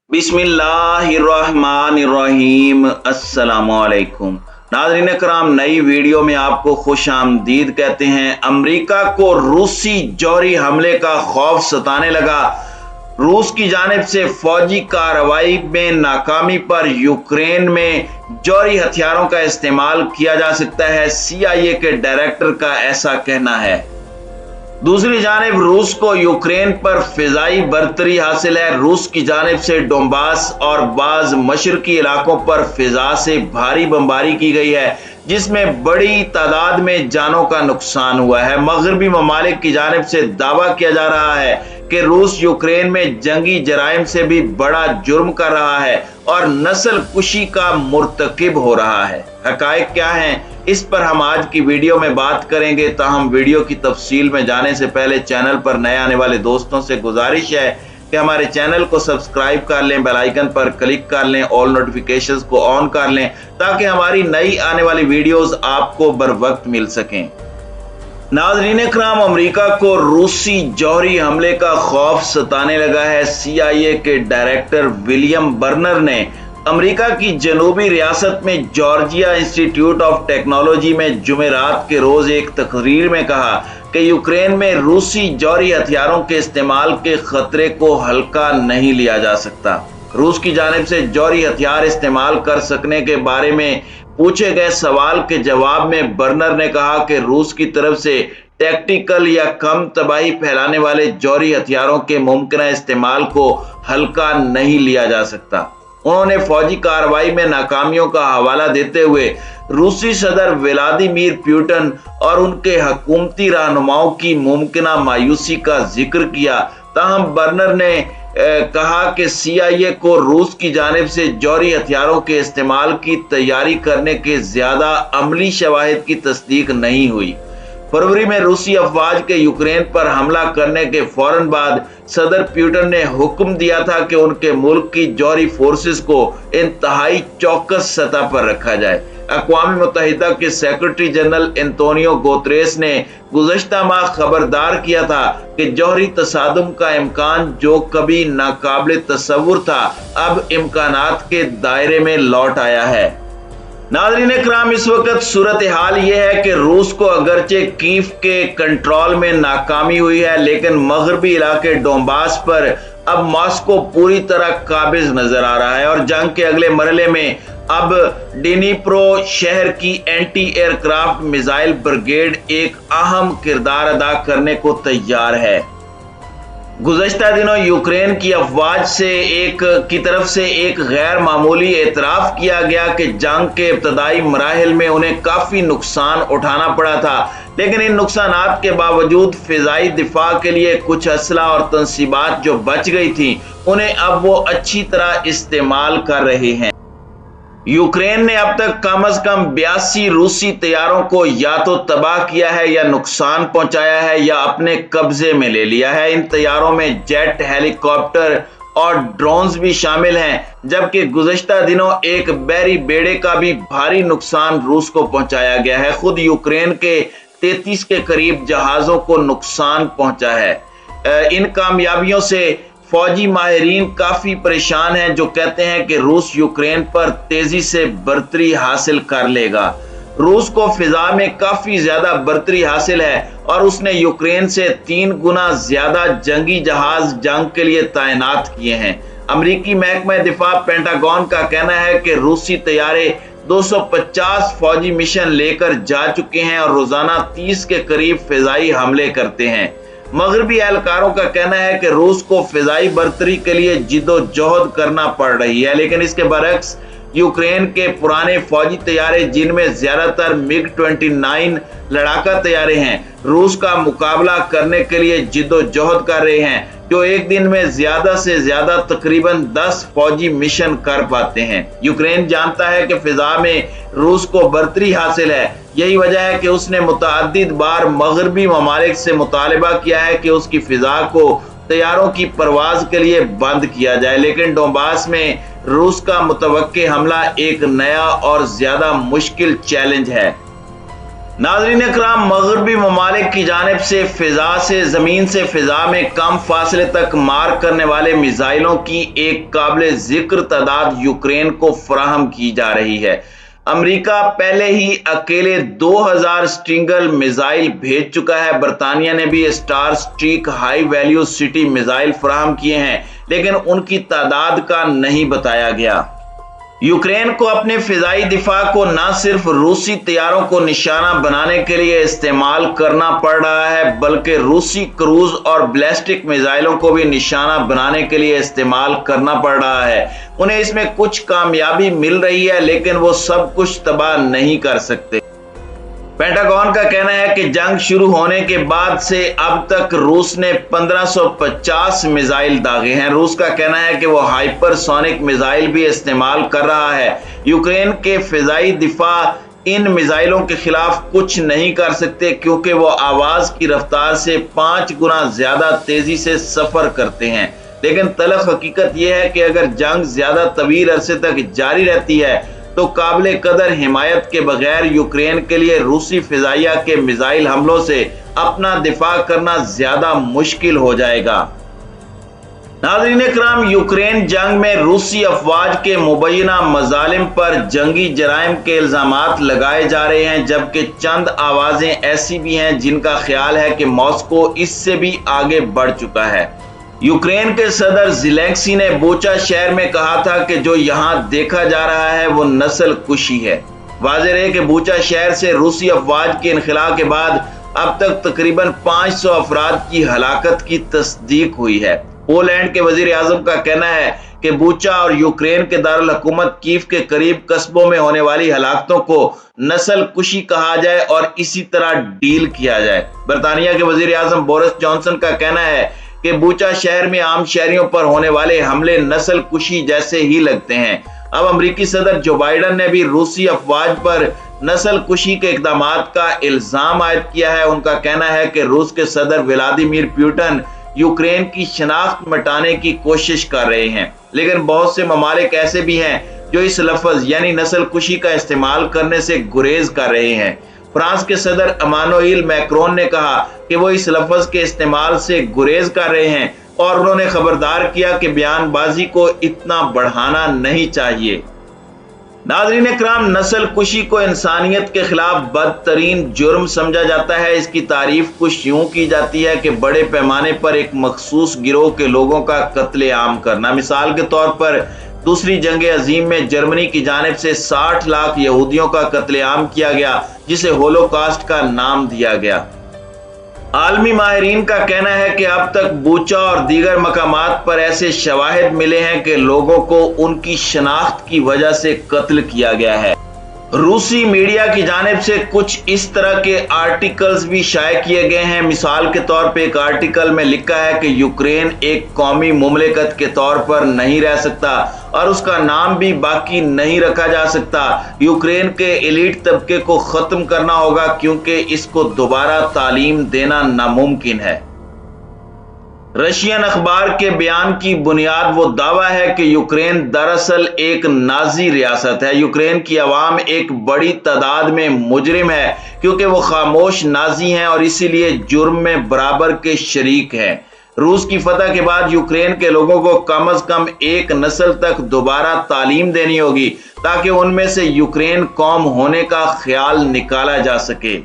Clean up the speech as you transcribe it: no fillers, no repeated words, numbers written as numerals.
बिस्मिल्लाहिर्रहमानिर्रहीम। अस्सलामुअलैकुम नाज़रीन कराम, नई वीडियो में आपको खुश आमदीद कहते हैं। अमेरिका को रूसी जौहरी हमले का खौफ सताने लगा। रूस की जानिब से फौजी कार्रवाई में नाकामी पर यूक्रेन में जौहरी हथियारों का इस्तेमाल किया जा सकता है, CIA के डायरेक्टर का ऐसा कहना है। दूसरी जानिब रूस को यूक्रेन पर फिजाई बरतरी हासिल है। रूस की जानिब से डोंबास और बाज मशरकी इलाकों पर फिजा से भारी बमबारी की गई है, जिसमें बड़ी तादाद में जानों का नुकसान हुआ है। मगरबी ममालिक की जानिब से दावा किया जा रहा है कि रूस यूक्रेन में जंगी जराइम से भी बड़ा जुर्म कर रहा है और नस्ल कुशी का मुर्तकिब हो रहा है। हकायक क्या हैं, इस पर हम आज की वीडियो में बात करेंगे। ताहम वीडियो की तफसील में जाने से पहले चैनल पर नए आने वाले दोस्तों से गुजारिश है कि हमारे चैनल को सब्सक्राइब कर लें, बेल आइकन पर क्लिक कर लें, ऑल नोटिफिकेशंस को ऑन कर लें ताकि हमारी नई आने वाली वीडियोस आपको बर वक्त मिल सकें। नाज़रीन इकराम, अमेरिका को रूसी जौहरी हमले का खौफ सताने लगा है। CIA के डायरेक्टर विलियम बर्नर ने अमेरिका की जनूबी रियासत में जॉर्जिया इंस्टीट्यूट ऑफ टेक्नोलॉजी में जुमेरात के रोज एक तकरीर में कहा कि यूक्रेन में रूसी जौहरी हथियारों के इस्तेमाल के खतरे को हल्का नहीं लिया जा सकता। रूस की जानिब से जौहरी हथियार इस्तेमाल कर सकने के बारे में पूछे गए सवाल के जवाब में बर्नर ने कहा कि रूस की तरफ से टैक्टिकल या कम तबाही फैलाने वाले जौहरी हथियारों के मुमकिन इस्तेमाल को हल्का नहीं लिया जा सकता। उन्होंने फौजी कार्रवाई में नाकामियों का हवाला देते हुए रूसी सदर व्लादिमीर पुतिन और उनके हकूमती रहनुमाओं की मुमकिन मायूसी का जिक्र किया। ताहम बर्नर ने कहा कि CIA को रूस की जानिब से जौहरी हथियारों के इस्तेमाल की तैयारी करने के ज्यादा अमली शवाहिद की तस्दीक नहीं हुई। फरवरी में रूसी अफवाज के यूक्रेन पर हमला करने के फौरन बाद सदर पुतिन ने हुक्म दिया था कि उनके मुल्क की जौहरी फोर्सेस को इंतहाई चौकस सतह पर रखा जाए। अक़वाम मुत्तहिदा के सेक्रेटरी जनरल एंटोनियो गुतेरेस ने गुज़श्ता माह खबरदार किया था कि जौहरी तसादुम का इम्कान जो कभी नाकाबिल तसव्वुर था, अब इम्कानात के दायरे में लौट आया है। नाज़रीन इकराम, इस वक्त सूरत हाल ये है कि रूस को अगरचे कीव के कंट्रोल में नाकामी हुई है, लेकिन मगरबी इलाके डोंबास पर अब मॉस्को पूरी तरह काबिज नजर आ रहा है और जंग के अगले मरहले में अब डिनीप्रो शहर की एंटी एयरक्राफ्ट मिसाइल ब्रिगेड एक अहम किरदार अदा करने को तैयार है। गुज़श्ता दिनों यूक्रेन की अफवाज से की तरफ से एक गैर मामूली एतराफ़ किया गया कि जंग के इब्तदाई मराहिल में उन्हें काफ़ी नुकसान उठाना पड़ा था, लेकिन इन नुकसानात के बावजूद फ़िज़ाई दिफा के लिए कुछ असला और तंसीबात जो बच गई थी, उन्हें अब वो अच्छी तरह इस्तेमाल कर रहे हैं। यूक्रेन ने अब तक कम से कम 82 रूसी तैयारों को या तो तबाह किया है या नुकसान पहुंचाया है या अपने कब्जे में ले लिया है। इन तैयारों में जेट, हेलीकॉप्टर और ड्रोन्स भी शामिल हैं, जबकि गुज़श्ता दिनों एक बहरी बेड़े का भी भारी नुकसान रूस को पहुंचाया गया है। खुद यूक्रेन के 33 के करीब जहाजों को नुकसान पहुंचा है। इन कामयाबियों से फौजी माहिरीन काफी परेशान हैं, जो कहते हैं कि रूस यूक्रेन पर तेजी से बरतरी हासिल कर लेगा। रूस को फिजा में काफी ज्यादा बरतरी हासिल है और उसने यूक्रेन से 3 गुना ज्यादा जंगी जहाज जंग के लिए तैनात किए हैं। अमेरिकी महकमा दिफा पेंटागन का कहना है कि रूसी तैयारे 250 फौजी मिशन लेकर जा चुके हैं और रोजाना 30 के करीब फिजाई हमले करते हैं। मगरबी एहलकारों का कहना है कि रूस को फिजाई बरतरी के लिए जिद्दोजहद करना पड़ रही है, लेकिन इसके बरक्स यूक्रेन के पुराने फौजी तैयारे, जिनमें ज्यादातर MiG-29 लड़ाका तैयारे हैं, रूस का मुकाबला करने के लिए जिद्दोजहद कर रहे हैं, जो एक दिन में ज्यादा से ज्यादा तकरीबन 10 फौजी मिशन कर पाते हैं। यूक्रेन जानता है कि फिजा में रूस को बरतरी हासिल है। यही वजह है कि उसने मुतअद्दिद बार मगरबी ममालिक से मुतालिबा किया है कि उसकी फिजा को तैयारों की परवाज के लिए बंद किया जाए, लेकिन डोंबास में रूस का मुतवक्के हमला एक नया और ज्यादा मुश्किल चैलेंज है। नाज़रीन इकराम, मगरबी ममालिक की जानिब से फिजा से ज़मीन से फिजा में कम फासले तक मार करने वाले मिसाइलों की एक काबिल जिक्र तादाद यूक्रेन को फराहम की जा रही है। अमेरिका पहले ही अकेले 2000 स्टिंगल मिसाइल भेज चुका है। बरतानिया ने भी star streak high value city missile फराहम किए हैं, लेकिन उनकी तादाद का नहीं बताया गया। यूक्रेन को अपने फिजाई दिफा को न सिर्फ रूसी तैयारों को निशाना बनाने के लिए इस्तेमाल करना पड़ रहा है, बल्कि रूसी क्रूज और बैलिस्टिक मिसाइलों को भी निशाना बनाने के लिए इस्तेमाल करना पड़ रहा है। उन्हें इसमें कुछ कामयाबी मिल रही है, लेकिन वो सब कुछ तबाह नहीं कर सकते। पेंटागन का कहना है कि जंग शुरू होने के बाद से अब तक रूस ने 1550 मिसाइल दागे हैं। रूस का कहना है कि वो हाइपरसोनिक मिसाइल भी इस्तेमाल कर रहा है। यूक्रेन के फिजाई दिफा इन मिसाइलों के खिलाफ कुछ नहीं कर सकते, क्योंकि वो आवाज की रफ्तार से 5 गुना ज्यादा तेजी से सफर करते हैं। लेकिन तल्ख हकीकत यह है कि अगर जंग ज्यादा तवील अरसे तक जारी रहती है तो काबिल कदर हिमायत के बगैर यूक्रेन के लिए रूसी फिजाइया के मिसाइल हमलों से अपना दिफा करना ज्यादा मुश्किल हो जाएगा। नाज़रीन इकराम, यूक्रेन जंग में रूसी अफवाज के मुबैना मजालिम पर जंगी जराइम के इल्जामात लगाए जा रहे हैं, जबकि चंद आवाजें ऐसी भी हैं जिनका ख्याल है कि मॉस्को इससे भी आगे बढ़ चुका है। यूक्रेन के सदर ज़ेलेंस्की ने बूचा शहर में कहा था कि जो यहां देखा जा रहा है वो नस्ल कुशी है। वाज़ेह है कि बूचा शहर से रूसी अफवाज के इनखला के बाद अब तक तकरीबन 500 अफराद की हलाकत की तस्दीक हुई है। पोलैंड के वजीर आजम का कहना है कि बूचा और यूक्रेन के दारुल हुकूमत कीव के करीब कस्बों में होने वाली हलाकतों को नस्ल कुशी कहा जाए और इसी तरह डील किया जाए। बरतानिया के वजीर आजम बोरिस जॉनसन का कहना है कि बूचा शहर में आम शहरियों पर होने वाले हमले नस्ल कुशी जैसे ही लगते हैं। अब अमेरिकी सदर जो बाइडन ने भी रूसी अफवाज पर नस्ल कुशी के इक़दामात का इल्जाम आयद किया है। उनका कहना है कि रूस के सदर व्लादिमीर पुतिन यूक्रेन की शनाख्त मिटाने की कोशिश कर रहे हैं, लेकिन बहुत से ममालिक ऐसे भी हैं जो इस लफ्ज यानी नस्ल कुशी का इस्तेमाल करने से गुरेज कर रहे हैं। फ्रांस के सदर इमानुएल मैक्रोन ने कहा कि वो इस लफ्ज के इस्तेमाल से गुरेज कर रहे हैं और उन्होंने खबरदार किया कि बयानबाजी को इतना बढ़ाना नहीं चाहिए। नाज़रीन इकराम, नस्ल कुशी को इंसानियत के खिलाफ बदतरीन जुर्म समझा जाता है। इसकी तारीफ कुछ यूं की जाती है कि बड़े पैमाने पर एक मखसूस गिरोह के लोगों का कत्ले आम करना। मिसाल के तौर पर दूसरी जंग अजीम में जर्मनी की जानिब से 60 लाख यहूदियों का कत्लेआम किया गया, जिसे होलोकास्ट का नाम दिया गया। आलमी माहिरीन का कहना है कि अब तक बूचा और दीगर मकामात पर ऐसे शवाहिद मिले हैं कि लोगों को उनकी शनाख्त की वजह से कत्ल किया गया है। रूसी मीडिया की जानिब से कुछ इस तरह के आर्टिकल्स भी शाये किए गए हैं। मिसाल के तौर पे एक आर्टिकल में लिखा है कि यूक्रेन एक कौमी मुमलिकत के तौर पर नहीं रह सकता और उसका नाम भी बाकी नहीं रखा जा सकता। यूक्रेन के एलीट तबके को खत्म करना होगा, क्योंकि इसको दोबारा तालीम देना नामुमकिन है। रशियन अखबार के बयान की बुनियाद वो दावा है कि यूक्रेन दरअसल एक नाजी रियासत है। यूक्रेन की आवाम एक बड़ी तादाद में मुजरिम है, क्योंकि वो खामोश नाजी हैं और इसीलिए जुर्म में बराबर के शरीक हैं। रूस की फतह के बाद यूक्रेन के लोगों को कम अज कम एक नस्ल तक दोबारा तालीम देनी होगी, ताकि उनमें से यूक्रेन कौम होने का ख्याल निकाला जा सके।